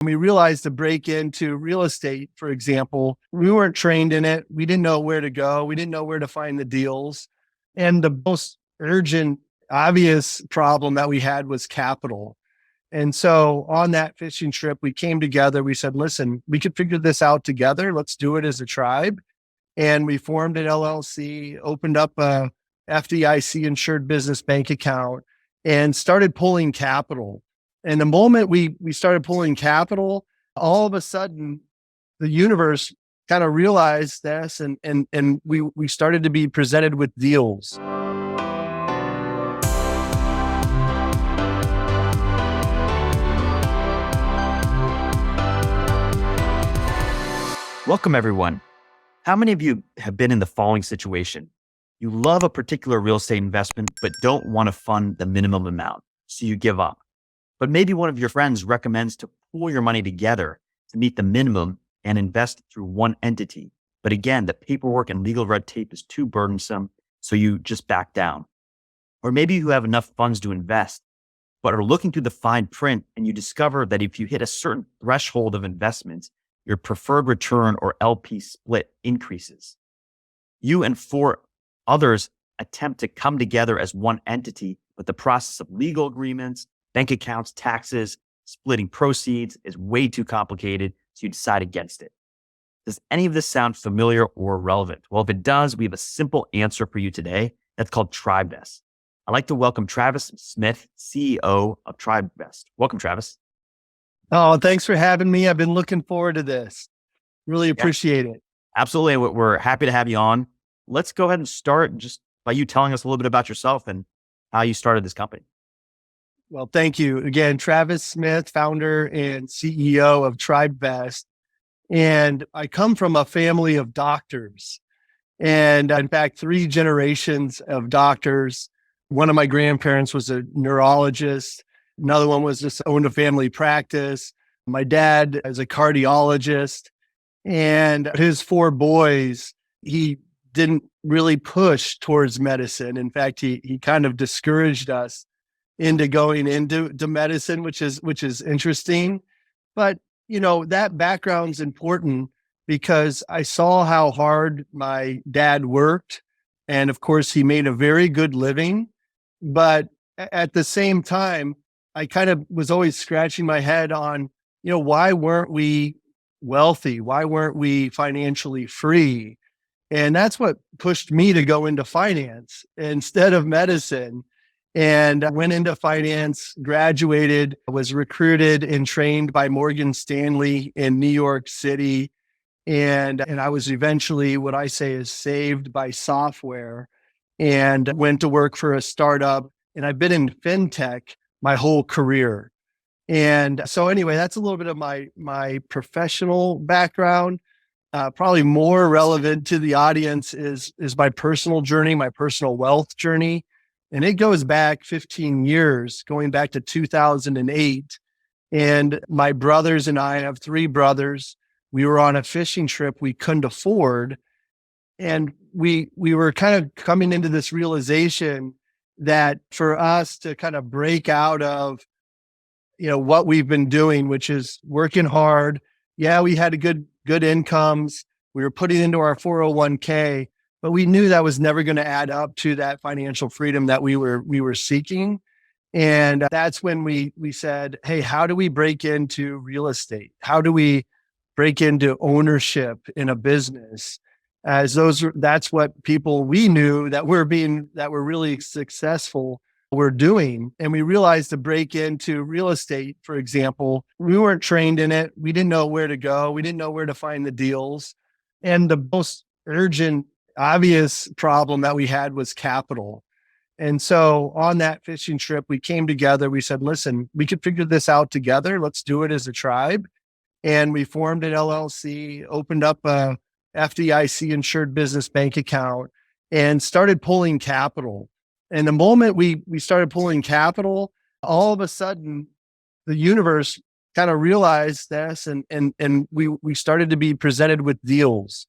We realized to break into real estate, for example, we weren't trained in it. We didn't know where to go. We didn't know where to find the deals. And the most urgent, obvious problem that we had was capital. And so on that fishing trip, we came together. We said, listen, we could figure this out together. Let's do it as a tribe. And we formed an LLC, opened up a FDIC insured business bank account, and started pulling capital. And the moment we started pulling capital, all of a sudden the universe kind of realized this, and we started to be presented with deals. Welcome, everyone. How many of you have been in the following situation? You love a particular real estate investment, but don't want to fund the minimum amount, so you give up. But maybe one of your friends recommends to pool your money together to meet the minimum and invest through one entity. But again, the paperwork and legal red tape is too burdensome, so you just back down. Or maybe you have enough funds to invest, but are looking through the fine print and you discover that if you hit a certain threshold of investments, your preferred return or LP split increases. You and four others attempt to come together as one entity, but the process of legal agreements, bank accounts, taxes, splitting proceeds is way too complicated, so you decide against it. Does any of this sound familiar or relevant? Well, if it does, we have a simple answer for you today. That's called TribeVest. I'd like to welcome Travis Smith, CEO of TribeVest. Welcome, Travis. Oh, thanks for having me. I've been looking forward to this. Really appreciate it. Absolutely. We're happy to have you on. Let's go ahead and start just by you telling us a little bit about yourself and how you started this company. Well, thank you. Again, Travis Smith, founder and CEO of TribeVest. And I come from a family of doctors. And in fact, 3 generations of doctors. One of my grandparents was a neurologist. Another one was just owned a family practice. My dad is a cardiologist, and his 4 boys, he didn't really push towards medicine. In fact, he kind of discouraged us into going into medicine, which is interesting. But, that background's important because I saw how hard my dad worked. And of course, he made a very good living. But at the same time, I kind of was always scratching my head on, why weren't we wealthy? Why weren't we financially free? And that's what pushed me to go into finance instead of medicine. And I went into finance, graduated, was recruited and trained by Morgan Stanley in New York City. And I was eventually, what I say is, saved by software, and went to work for a startup. And I've been in fintech my whole career. And so anyway, that's a little bit of my professional background. Probably more relevant to the audience is my personal journey, my personal wealth journey. And it goes back 15 years, going back to 2008. And my brothers and I have 3 brothers. We were on a fishing trip we couldn't afford. And we were kind of coming into this realization that for us to kind of break out of, what we've been doing, which is working hard. Yeah, we had a good incomes. We were putting into our 401k, but we knew that was never going to add up to that financial freedom that we were seeking. And that's when we said, hey, how do we break into real estate? How do we break into ownership in a business? That's what people we knew that were really successful were doing. And we realized to break into real estate, for example, we weren't trained in it. We didn't know where to go. We didn't know where to find the deals. And the most urgent, obvious problem that we had was capital. And so on that fishing trip, we came together. We said, listen, we could figure this out together. Let's do it as a tribe. And we formed an LLC, opened up a FDIC insured business bank account, and started pulling capital. And the moment we started pulling capital, all of a sudden the universe kind of realized this, and we started to be presented with deals.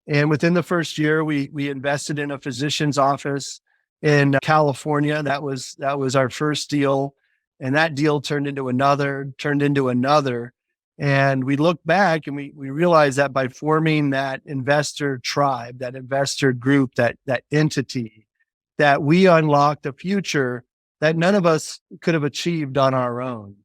And within the first year, we invested in a physician's office in California. That was our first deal. And that deal turned into another. And we look back and we realize that by forming that investor tribe, that investor group, that entity, that we unlocked a future that none of us could have achieved on our own.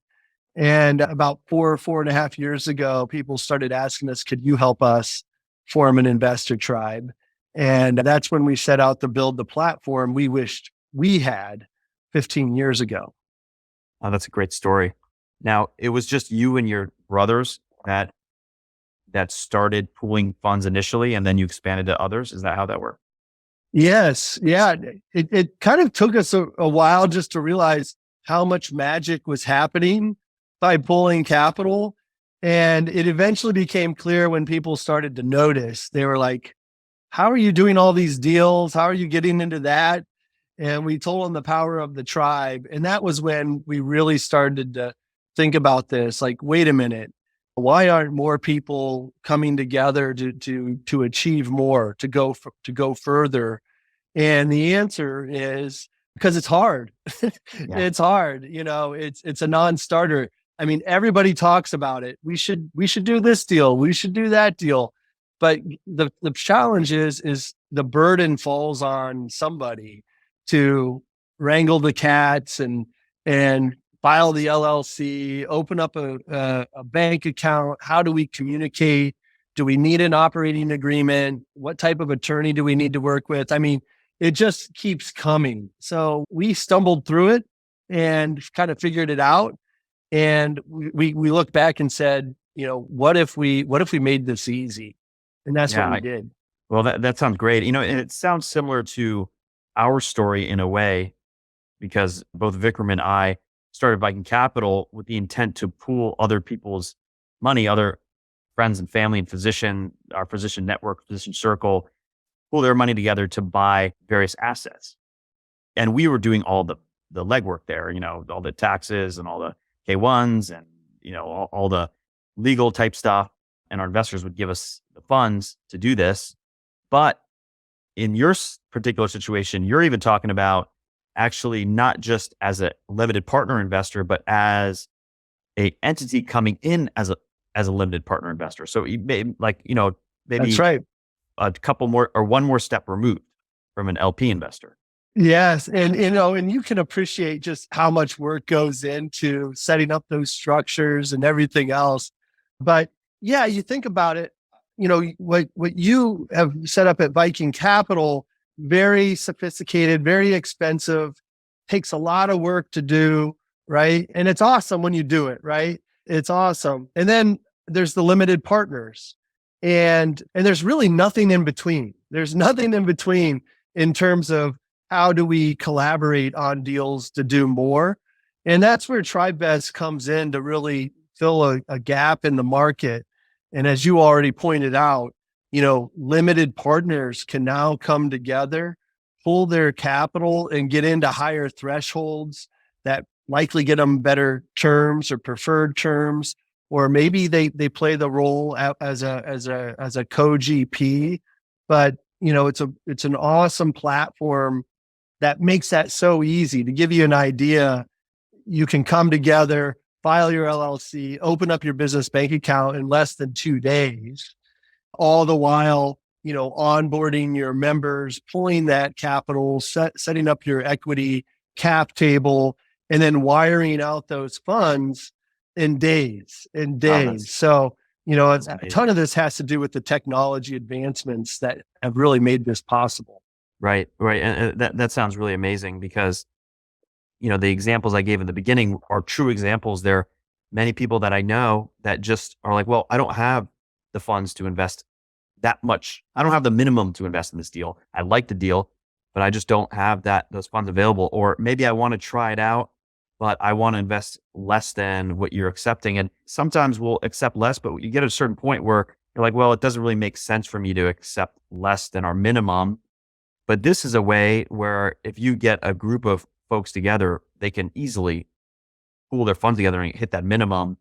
And about 4.5 years ago, people started asking us, could you help us form an investor tribe? And that's when we set out to build the platform we wished we had 15 years ago. Oh, that's a great story. Now, it was just you and your brothers that started pooling funds initially, and then you expanded to others. Is that how that worked? Yes. Yeah. It kind of took us a while just to realize how much magic was happening by pulling capital. And it eventually became clear when people started to notice. They were like, how are you doing all these deals? How are you getting into that? And we told them the power of the tribe. And that was when we really started to think about this. Like, wait a minute, why aren't more people coming together to achieve more, to go further? And the answer is because it's hard. Yeah. It's hard. It's a non-starter. I mean, everybody talks about it. We should do this deal. We should do that deal. But the challenge is the burden falls on somebody to wrangle the cats and file the LLC, open up a bank account. How do we communicate? Do we need an operating agreement? What type of attorney do we need to work with? I mean, it just keeps coming. So we stumbled through it and kind of figured it out. And we looked back and said, what if we made this easy? And that's what Yeah. we did. Well, that sounds great. And it sounds similar to our story in a way, because both Vikram and I started Viking Capital with the intent to pool other people's money, other friends and family and our physician network, physician circle, pool their money together to buy various assets. And we were doing all the legwork there, all the taxes and all the K1s and, all the legal type stuff. And our investors would give us the funds to do this. But in your particular situation, you're even talking about actually not just as a limited partner investor, but as a entity coming in as a limited partner investor. So you maybe That's right. a couple more or one more step removed from an LP investor. Yes. And you can appreciate just how much work goes into setting up those structures and everything else. But yeah, you think about it, what you have set up at Viking Capital, very sophisticated, very expensive, takes a lot of work to do, right? And it's awesome when you do it, right? It's awesome. And then there's the limited partners. And there's really nothing in between. There's nothing in between in terms of how do we collaborate on deals to do more? And that's where TribeVest comes in to really fill a gap in the market. And as you already pointed out, limited partners can now come together, pull their capital and get into higher thresholds that likely get them better terms or preferred terms, or maybe they play the role as a co-GP. But it's an awesome platform that makes that so easy. To give you an idea, you can come together, file your LLC, open up your business bank account in less than 2 days, all the while, onboarding your members, pulling that capital, setting up your equity cap table, and then wiring out those funds in days. So, a ton of this has to do with the technology advancements that have really made this possible. Right. And that sounds really amazing because, the examples I gave in the beginning are true examples. There are many people that I know that just are like, well, I don't have the funds to invest that much. I don't have the minimum to invest in this deal. I like the deal, but I just don't have those funds available. Or maybe I want to try it out, but I want to invest less than what you're accepting. And sometimes we'll accept less, but you get to a certain point where you're like, well, it doesn't really make sense for me to accept less than our minimum. But this is a way where if you get a group of folks together, they can easily pool their funds together and hit that minimum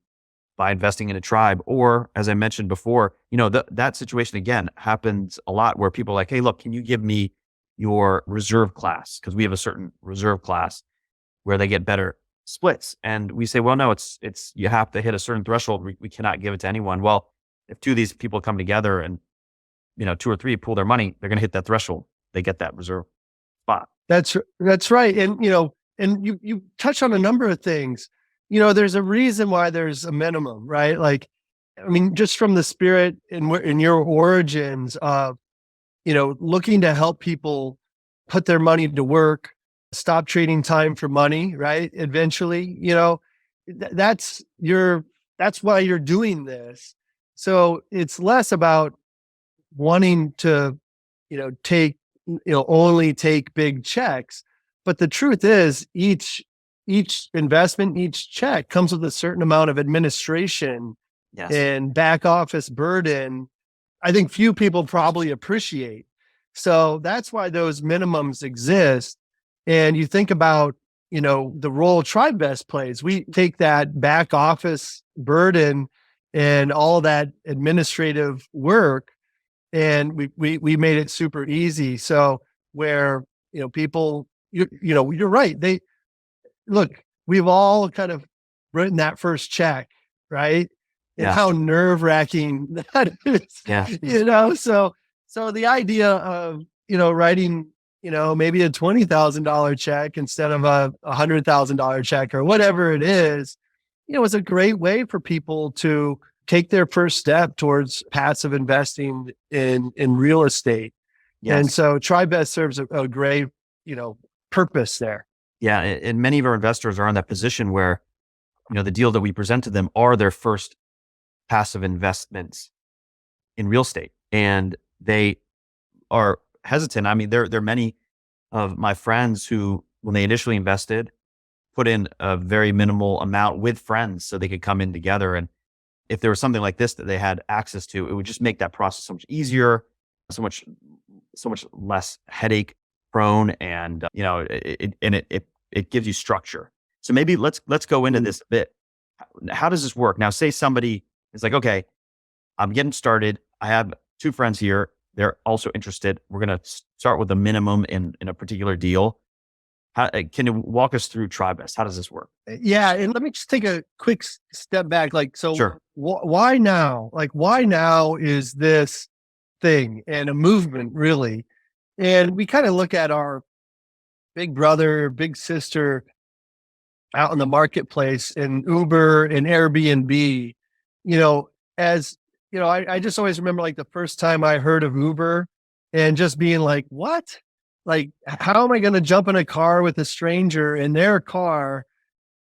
by investing in a tribe. Or as I mentioned before, that situation again happens a lot where people are like, hey, look, can you give me your reserve class? Because we have a certain reserve class where they get better splits. And we say, well, no, it's, you have to hit a certain threshold. We cannot give it to anyone. Well, if two of these people come together and, two or three pool their money, they're going to hit that threshold. They get that reserve spot. That's right. And you touch on a number of things. There's a reason why there's a minimum, right? Like, I mean, just from the spirit in your origins of, looking to help people put their money to work, stop trading time for money, right? Eventually, that's why you're doing this. So it's less about wanting to, only take big checks. But the truth is each investment, each check comes with a certain amount of administration Yes. and back office burden. I think few people probably appreciate. So that's why those minimums exist. And you think about, the role TribeVest plays. We take that back office burden and all that administrative work, and we made it super easy. So where, people, you're right. We've all kind of written that first check, right? And Yeah. how nerve-wracking that is. Yeah. So the idea of, writing, maybe a $20,000 check instead of a $100,000 check or whatever it is, is a great way for people to take their first step towards passive investing in real estate. Yes. And so TribeVest serves a great, purpose there. Yeah. And many of our investors are in that position where, the deal that we present to them are their first passive investments in real estate. And they are hesitant. I mean, there are many of my friends who, when they initially invested, put in a very minimal amount with friends so they could come in together. And if there was something like this that they had access to, it would just make that process so much easier, so much less headache prone. And, it gives you structure. So maybe let's go into this a bit. How does this work? Now, say somebody is like, okay, I'm getting started. I have two friends here. They're also interested. We're going to start with a minimum in a particular deal. Can you walk us through TribeVest? How does this work? Yeah. And let me just take a quick step back. Sure. Why now? Why now is this thing and a movement really? And we kind of look at our big brother, big sister out in the marketplace in Uber and Airbnb, as I just always remember the first time I heard of Uber and just being like, what? How am I going to jump in a car with a stranger in their car?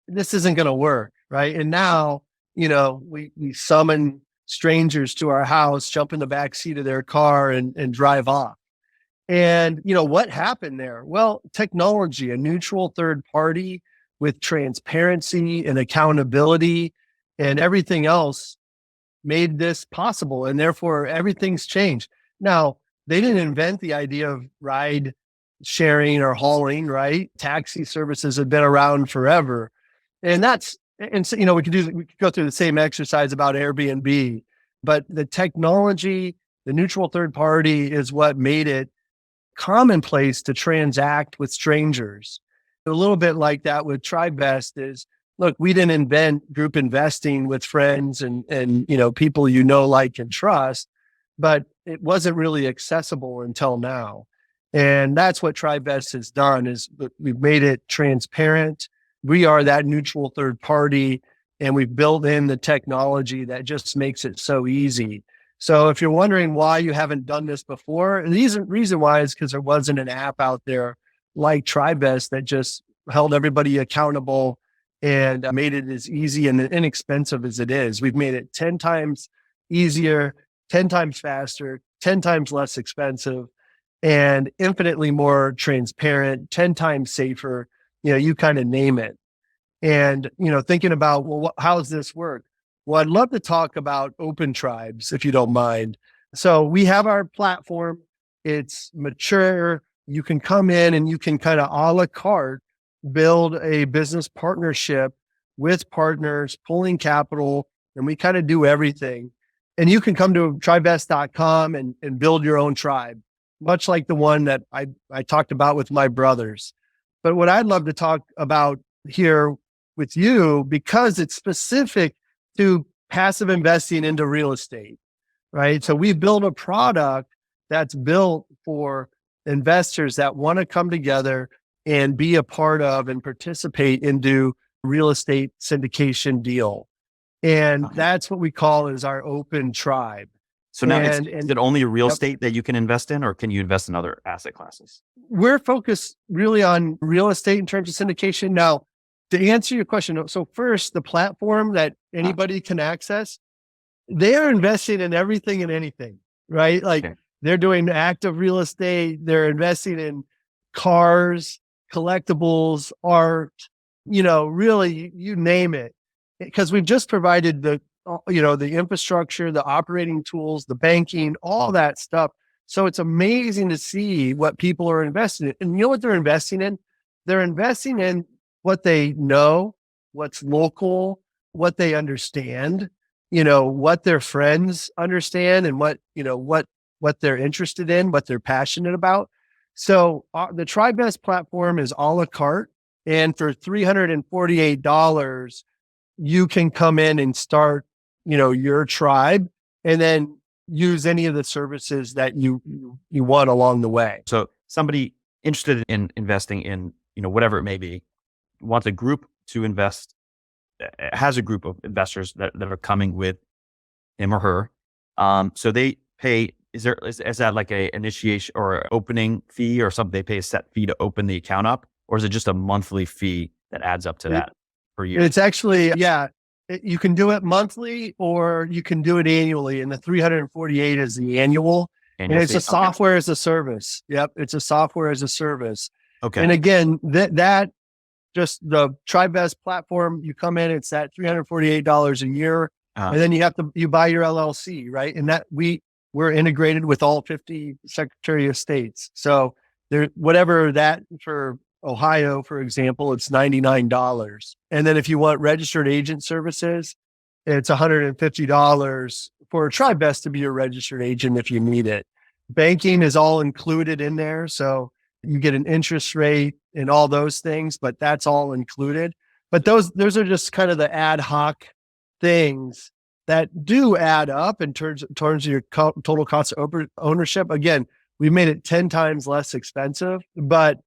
This isn't going to work. Right. And now, we summon strangers to our house, jump in the back seat of their car and drive off. And, what happened there? Well, technology, a neutral third party with transparency and accountability and everything else made this possible. And therefore everything's changed. Now, they didn't invent the idea of ride sharing or hauling, right? Taxi services have been around forever. And so, we could go through the same exercise about Airbnb, but the technology, the neutral third party is what made it commonplace to transact with strangers. A little bit like that with TribeVest is, look, we didn't invent group investing with friends and people like and trust, but it wasn't really accessible until now. And that's what TribeVest has done is we've made it transparent. We are that neutral third party, and we've built in the technology that just makes it so easy. So if you're wondering why you haven't done this before, the reason why is because there wasn't an app out there like TribeVest that just held everybody accountable and made it as easy and inexpensive as it is. We've made it 10 times easier, 10 times faster, 10 times less expensive, and infinitely more transparent, 10 times safer. You kind of name it. And, thinking about, well, how does this work? Well, I'd love to talk about Open Tribes, if you don't mind. So we have our platform. It's mature. You can come in and you can kind of a la carte build a business partnership with partners, pulling capital, and we kind of do everything. And you can come to tribevest.com and build your own tribe, much like the one that I talked about with my brothers. But what I'd love to talk about here with you because it's specific to passive investing into real estate, right? So we built a product that's built for investors that want to come together and be a part of and participate into real estate syndication deal. And Okay. that's what we call is our open tribe. So now And is it only real Yep. estate that you can invest in, or can you invest in other asset classes? We're focused really on real estate in terms of syndication. Now, to answer your question, so first, the platform that anybody can access, they are investing in everything and anything, right? Like Okay. they're doing active real estate, they're investing in cars, collectibles, art, really you name it. Because we've just provided the infrastructure, the operating tools, the banking, all that stuff. So it's amazing to see what people are investing in. And you know what they're investing in? They're investing in what they know, what's local, what they understand, what their friends understand and what they're interested in, what they're passionate about. So the TribeVest platform is a la carte. And for $348, you can come in and start, your tribe and then use any of the services that you want along the way. So somebody interested in investing in, whatever it may be, wants a group to invest, has a group of investors that are coming with him or her. So they pay, is that like a initiation or opening fee or something? They pay a set fee to open the account up, or is it just a monthly fee that adds up to that per year? It's actually, you can do it monthly or you can do it annually. And the 348 is the annual. And it's fee? a software as a service. Yep. It's a software as a service. Okay. And again, that just the TribeVest platform, you come in, it's that $348 a year. And then you buy your LLC, right? And that we're integrated with all 50 Secretary of States. So whatever that for Ohio, for example, it's $99. And then if you want registered agent services, it's $150 for TribeVest to be a registered agent if you need it. Banking is all included in there. So you get an interest rate and all those things, but that's all included. But those are just kind of the ad hoc things that do add up in terms of your total cost of ownership. Again, we made it 10 times less expensive, but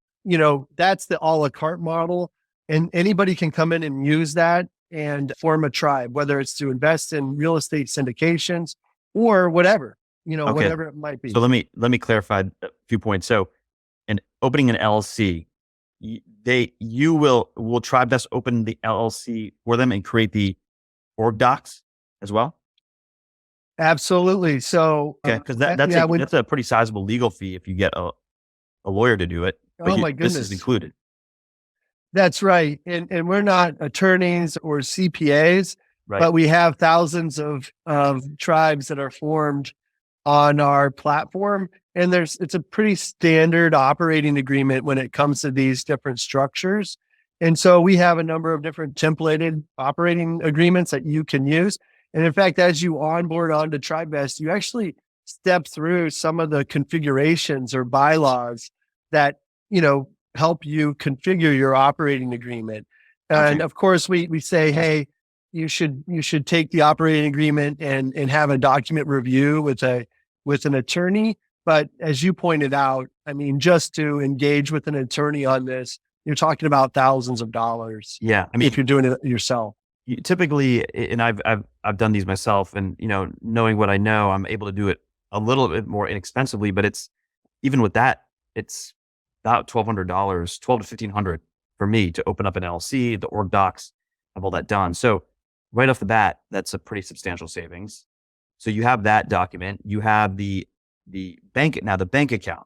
that's the a la carte model, and anybody can come in and use that and form a tribe, whether it's to invest in real estate syndications or whatever, whatever it might be. So let me clarify a few points. So in opening an LLC, will TribeVest open the LLC for them and create the org docs as well? Absolutely. So, because that's a pretty sizable legal fee if you get a lawyer to do it. Oh my goodness. This is included. That's right. And we're not attorneys or CPAs, Right. but we have thousands of tribes that are formed on our platform. And it's a pretty standard operating agreement when it comes to these different structures. And so we have a number of different templated operating agreements that you can use. And in fact, as you onboard onto TribeVest, you actually step through some of the configurations or bylaws that, help you configure your operating agreement. And of course, we say, hey, you should take the operating agreement and have a document review with an attorney. But as you pointed out, I mean, just to engage with an attorney on this, you're talking about thousands of dollars. Yeah. I mean, if you're doing it yourself. Typically, and I've done these myself, and knowing what I know, I'm able to do it a little bit more inexpensively. But it's even with that, it's about $1,200, $1,200 to $1,500 for me to open up an LLC, the org docs, have all that done. So right off the bat, that's a pretty substantial savings. So you have that document, you have the bank. Now the bank account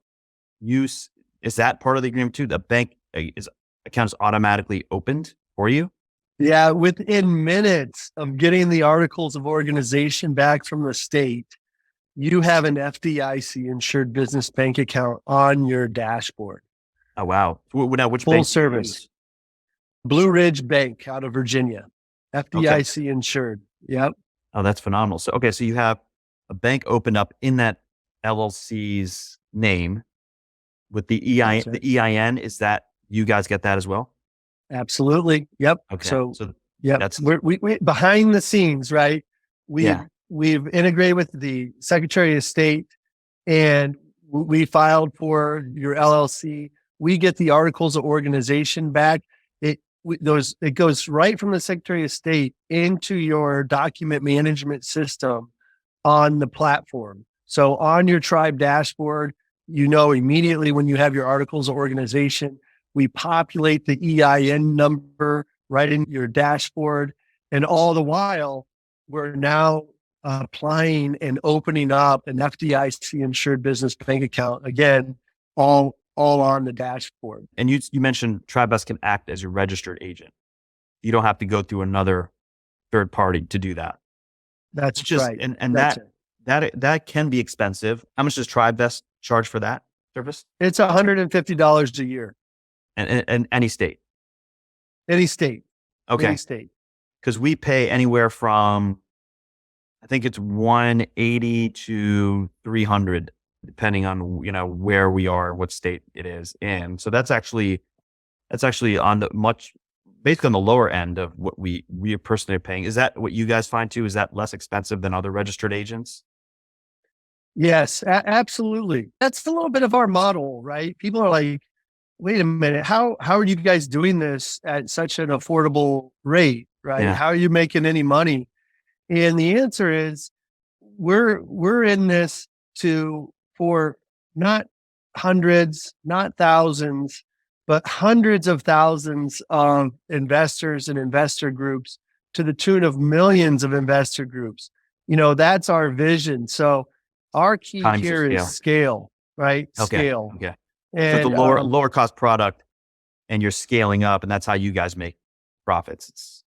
is that part of the agreement too? The bank account is automatically opened for you. Yeah, within minutes of getting the articles of organization back from the state, you have an FDIC insured business bank account on your dashboard. Oh, wow. Now, which full bank service? Blue Ridge Bank out of Virginia, FDIC insured. Yep. Oh, that's phenomenal. So, so you have a bank opened up in that LLC's name with the EIN. Right. The EIN, is that you guys get that as well? Absolutely. Yep. Okay. So, So yep. that's, We behind the scenes, right? We've yeah. we've integrated with the Secretary of State, and we filed for your LLC. We get the articles of organization back. It goes right from the Secretary of State into your document management system on the platform. So on your tribe dashboard, you know immediately when you have your articles of organization. We populate the EIN number right in your dashboard. And all the while, we're now applying and opening up an FDIC insured business bank account. Again, all on the dashboard. And you mentioned TribeVest can act as your registered agent. You don't have to go through another third party to do that. That's Which is, right. and That's it. that can be expensive. How much does TribeVest charge for that service? It's $150 a year. And any state. Any state. Okay. Any state. Because we pay anywhere from, I think it's 180 to 300, depending on, where we are, what state it is in. So that's actually on the basically on the lower end of what we personally are paying. Is that what you guys find too? Is that less expensive than other registered agents? Yes, absolutely. That's a little bit of our model, right? People are like, wait a minute, how are you guys doing this at such an affordable rate, right? Yeah. How are you making any money? And the answer is we're in this for not hundreds, not thousands, but hundreds of thousands of investors and investor groups, to the tune of millions of investor groups. That's our vision. So our key Times the here is scale, right? Okay. Scale. Okay. So And it's a lower cost product, and you're scaling up, and that's how you guys make profits. It's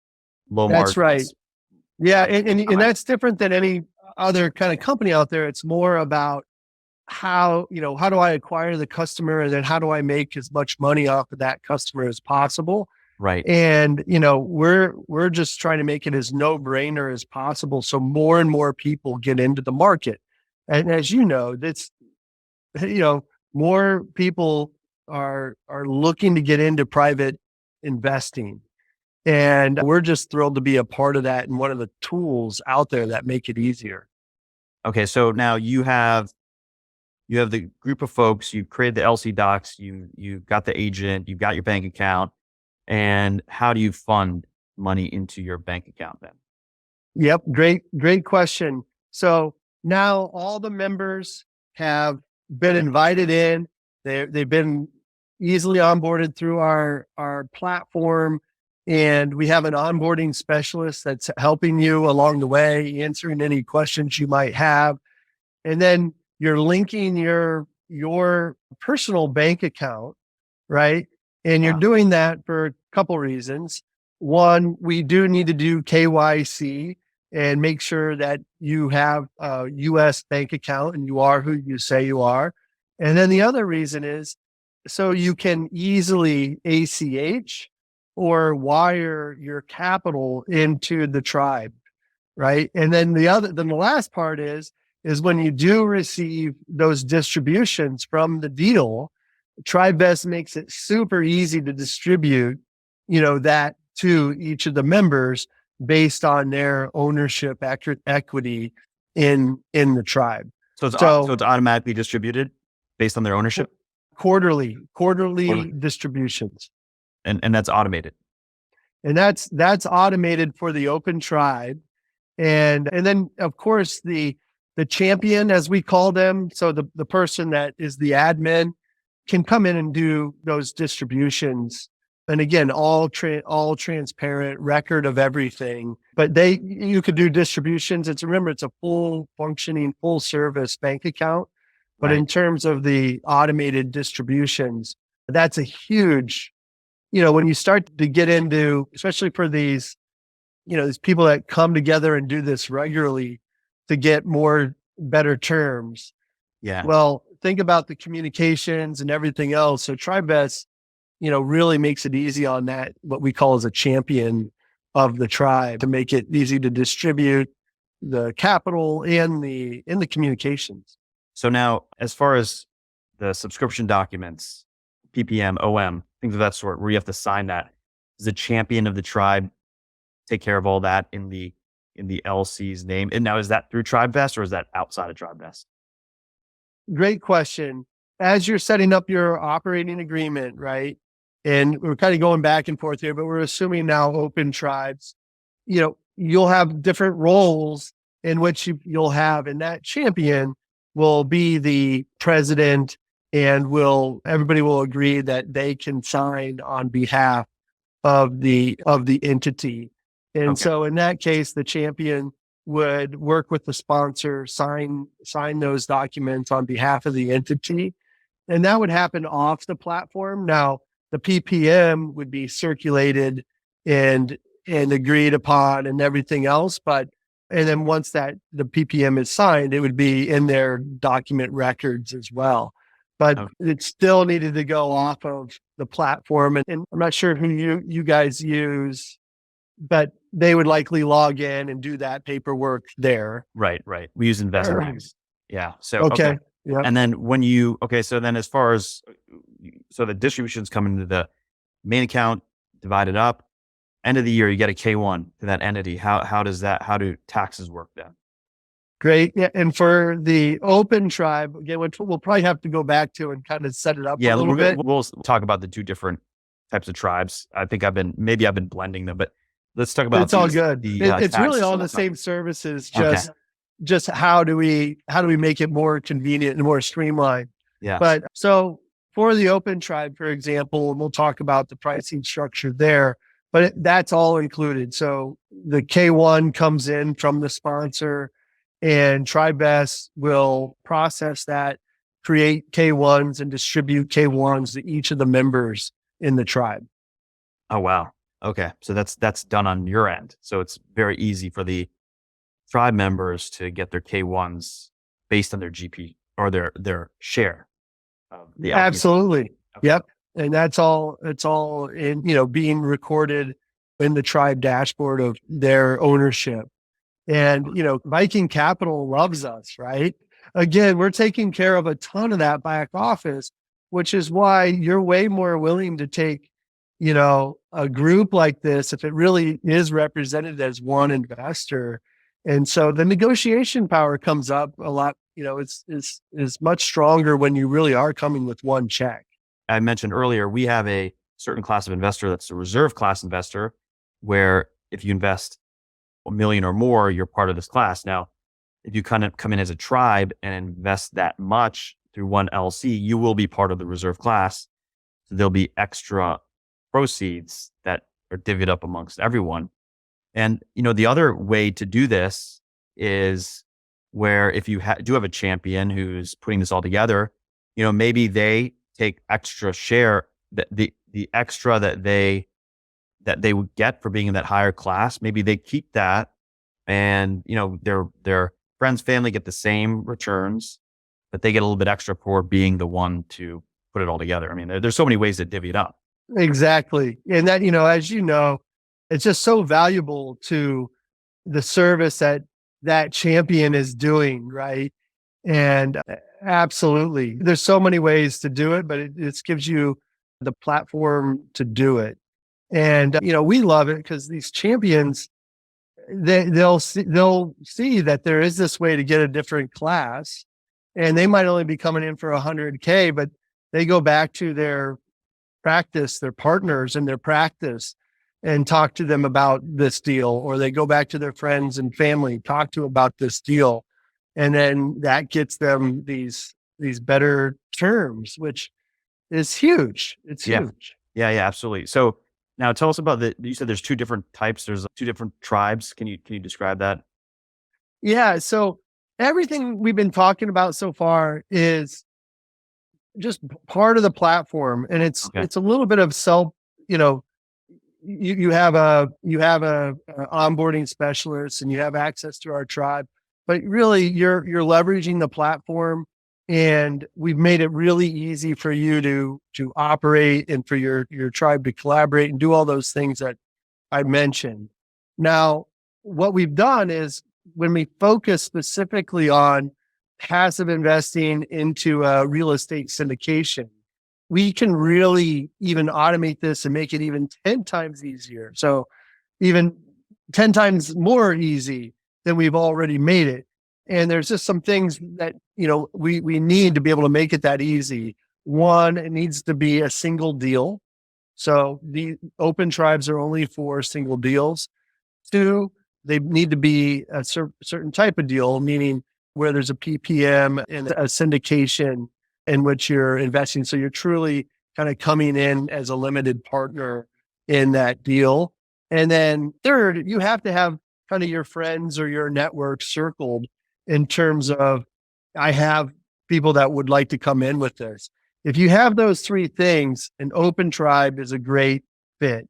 low margins. that's right. Yeah. And that's different than any other kind of company out there. It's more about how do I acquire the customer, and then how do I make as much money off of that customer as possible? Right. And, we're just trying to make it as no brainer as possible. So more and more people get into the market. And as you know, more people are looking to get into private investing. And we're just thrilled to be a part of that and one of the tools out there that make it easier. Okay. So now you have the group of folks, you've created the LC docs, you've got the agent, you've got your bank account, and how do you fund money into your bank account then? Yep. Great question. So now all the members have been invited in. They've been easily onboarded through our platform, and we have an onboarding specialist that's helping you along the way, answering any questions you might have. And then you're linking your personal bank account, right? And you're doing that for a couple reasons. One, we do need to do KYC and make sure that you have a US bank account and you are who you say you are. And then the other reason is so you can easily ACH or wire your capital into the tribe, right? And then the last part is when you do receive those distributions from the deal, TribeVest makes it super easy to distribute, that to each of the members based on their ownership equity in the tribe. So it's automatically distributed based on their ownership? Quarterly distributions. And that's automated. And that's automated for the open tribe. And then of course the champion, as we call them, so the person that is the admin can come in and do those distributions. And again, all transparent record of everything. But you could do distributions. Remember, it's a full functioning, full service bank account. But in terms of the automated distributions, that's a huge, when you start to get into, especially for these people that come together and do this regularly to get better terms. Yeah. Well, think about the communications and everything else. So TribeVest, really makes it easy on that, what we call as a champion of the tribe, to make it easy to distribute the capital and the communications. So now, as far as the subscription documents, PPM, OM, things of that sort, where you have to sign that, does the champion of the tribe take care of all that in the LC's name? And now is that through TribeVest or is that outside of TribeVest? Great question. As you're setting up your operating agreement, right? And we're kind of going back and forth here, but we're assuming now open tribes, you'll have different roles in which you'll have, and that champion will be the president and everybody will agree that they can sign on behalf of the entity. And Okay. so in that case, the champion would work with the sponsor, sign those documents on behalf of the entity. And that would happen off the platform. Now, the PPM would be circulated and agreed upon and everything else. And then once the PPM is signed, it would be in their document records as well. But Okay. it still needed to go off of the platform. And I'm not sure who you guys use, but they would likely log in and do that paperwork there. Right. We use InvestMax. Yeah. So, Okay. okay. Yeah. And then so then as far as, so the distributions come into the main account, divided up, end of the year, you get a K1 to that entity. How do taxes work then? Great. Yeah. And for the open tribe, again, which we'll probably have to go back to and kind of set it up a little bit. We'll talk about the two different types of tribes. I think I've been blending them, but let's talk about It's all good. It's really taxes. all the same services, Okay. just how do we make it more convenient and more streamlined? Yeah. But so for the open tribe, for example, and we'll talk about the pricing structure there, but that's all included. So the K1 comes in from the sponsor and TribeVest will process that, create K1s and distribute K1s to each of the members in the tribe. Oh, wow. Okay. So that's done on your end. So it's very easy for the tribe members to get their K1s based on their GP or their share of the LP. Absolutely. Okay. Yep. And it's all in, being recorded in the tribe dashboard of their ownership. And, Viking Capital loves us, right? Again, we're taking care of a ton of that back office, which is why you're way more willing to take, a group like this, if it really is represented as one investor. And so the negotiation power comes up a lot, is much stronger when you really are coming with one check. I mentioned earlier, we have a certain class of investor that's a reserve class investor, where if you invest $1 million or more, you're part of this class. Now, if you kind of come in as a tribe and invest that much through one LC, you will be part of the reserve class. So there'll be extra proceeds that are divvied up amongst everyone. And, the other way to do this is where if you do have a champion who's putting this all together, maybe they take extra share, the extra that they would get for being in that higher class. Maybe they keep that and, their friends, family get the same returns, but they get a little bit extra for being the one to put it all together. I mean, there's so many ways to divvy it up. Exactly. And that, as it's just so valuable to the service that champion is doing, right? And absolutely, there's so many ways to do it, but it gives you the platform to do it. And, we love it because these champions, they'll see that there is this way to get a different class, and they might only be coming in for 100K, but they go back to their practice, their partners in their practice, and talk to them about this deal, or they go back to their friends and family, talk to about this deal. And then that gets them these better terms, which is huge. It's huge. Yeah, absolutely. So now tell us about you said there's two different types. There's two different tribes. Can you describe that? Yeah. So everything we've been talking about so far is just part of the platform. And it's a little bit of self, you have a onboarding specialist and you have access to our tribe, but really you're leveraging the platform, and we've made it really easy for you to operate and for your tribe to collaborate and do all those things that I mentioned. Now, what we've done is when we focus specifically on passive investing into a real estate syndication, we can really even automate this and make it even 10 times easier. So even 10 times more easy than we've already made it. And there's just some things that, we need to be able to make it that easy. One, it needs to be a single deal. So the open tribes are only for single deals. Two, they need to be a certain type of deal, meaning where there's a PPM and a syndication in which you're investing. So you're truly kind of coming in as a limited partner in that deal. And then third, you have to have kind of your friends or your network circled in terms of, I have people that would like to come in with this. If you have those three things, an open tribe is a great fit.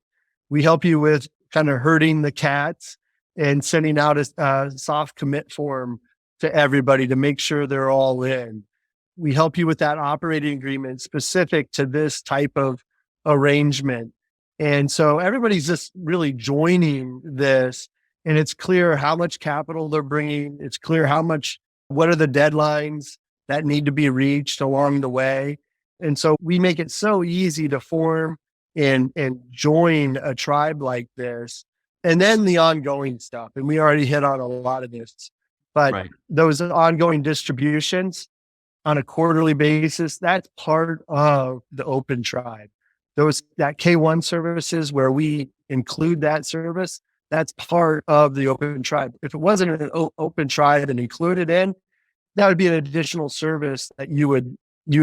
We help you with kind of herding the cats and sending out a soft commit form to everybody to make sure they're all in. We help you with that operating agreement specific to this type of arrangement. And so everybody's just really joining this, and it's clear how much capital they're bringing. It's clear what are the deadlines that need to be reached along the way. And so we make it so easy to form and join a tribe like this. And then the ongoing stuff. And we already hit on a lot of this, but Right. those ongoing distributions on a quarterly basis, that's part of the open tribe. That K1 services where we include that service, that's part of the open tribe. If it wasn't an open tribe and included in, that would be an additional service that you would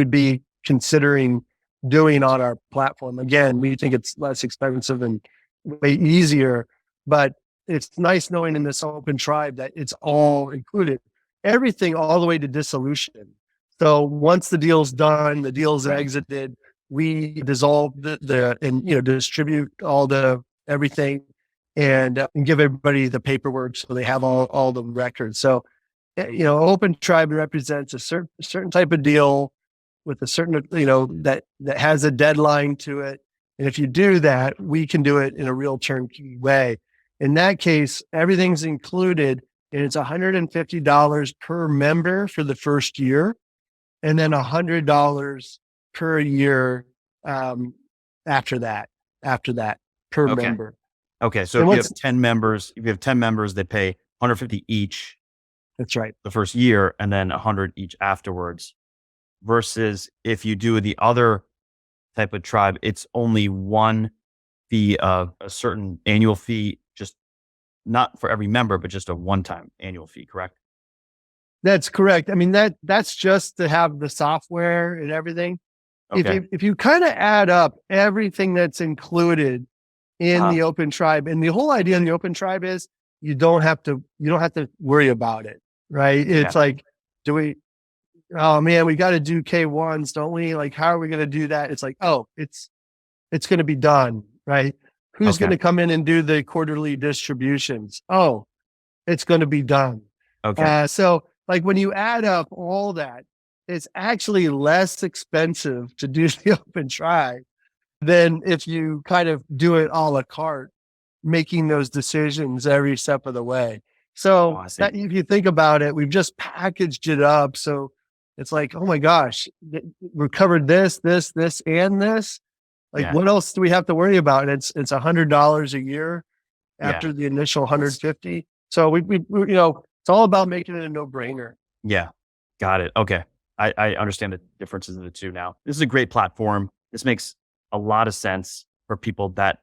be considering doing on our platform. Again, we think it's less expensive and way easier, but it's nice knowing in this open tribe that it's all included, everything all the way to dissolution. So once the deal's done, the deal's exited, we dissolve and distribute everything and give everybody the paperwork so they have all the records. So, open tribe represents a certain type of deal with a certain, that has a deadline to it. And if you do that, we can do it in a real turnkey way. In that case, everything's included, and it's $150 per member for the first year, and then $100 per year after that per Okay. member. Okay. So And if you have 10 members, they pay 150 each That's right. the first year and then 100 each afterwards. Versus if you do the other type of tribe, it's only one fee of a certain annual fee, just not for every member, but just a one-time annual fee, correct? That's correct. I mean, that's just to have the software and everything. Okay. If you kind of add up everything that's included in the open tribe, and the whole idea in the open tribe is you don't have to worry about it, right? It's like, oh man, we got to do K1s, don't we? Like, how are we going to do that? It's like, oh, it's going to be done, right? Who's going to come in and do the quarterly distributions? Oh, it's going to be done. Okay. So like when you add up all that, it's actually less expensive to do the open tribe than if you kind of do it a la carte, making those decisions every step of the way. So that, if you think about it, we've just packaged it up. So it's like, oh my gosh, we've covered this, and this. Like, what else do we have to worry about? It's $100 a year after the initial 150. So we it's all about making it a no-brainer. Yeah. Got it. Okay. I understand the differences in the two now. This is a great platform. This makes a lot of sense for people that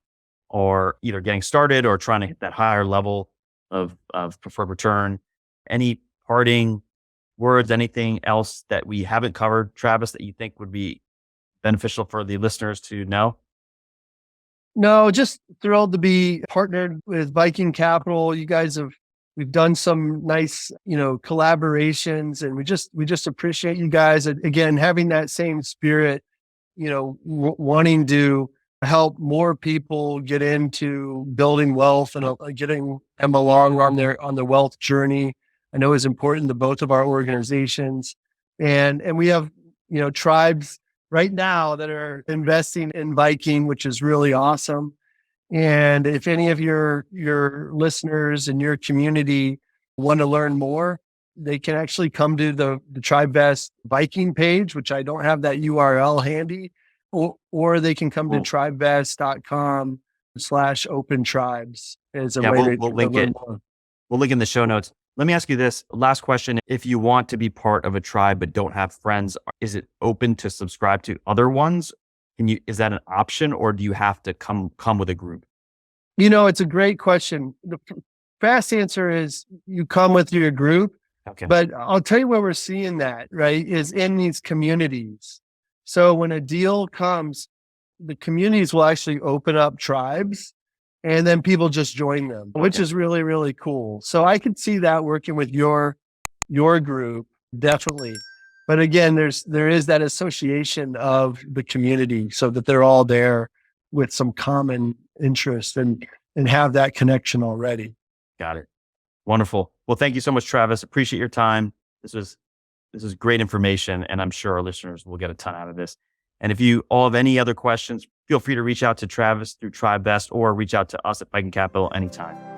are either getting started or trying to hit that higher level of preferred return. Any parting words, anything else that we haven't covered, Travis, that you think would be beneficial for the listeners to know? No, just thrilled to be partnered with Viking Capital. We've done some nice, collaborations, and we just appreciate you guys. And again, having that same spirit, wanting to help more people get into building wealth and getting them along on their wealth journey. I know is important to both of our organizations, and we have tribes right now that are investing in Viking, which is really awesome. And if any of your listeners in your community want to learn more, they can actually come to the TribeVest Viking page, which I don't have that URL handy, or they can come to Cool. tribevest.com/open tribes as a Yeah, way we'll to link learn it. more. We'll link in the show notes. Let me ask you this last question. If you want to be part of a tribe but don't have friends, is it open to subscribe to other ones? Is that an option, or do you have to come with a group? It's a great question. The fast answer is you come with your group, Okay. but I'll tell you where we're seeing that, right, is in these communities. So when a deal comes, the communities will actually open up tribes and then people just join them, which Okay. is really, really cool. So I could see that working with your group, definitely. But again, there is that association of the community so that they're all there with some common interest and have that connection already. Got it. Wonderful. Well, thank you so much, Travis. Appreciate your time. This was great information, and I'm sure our listeners will get a ton out of this. And if you all have any other questions, feel free to reach out to Travis through TribeVest or reach out to us at Pike & Capital anytime.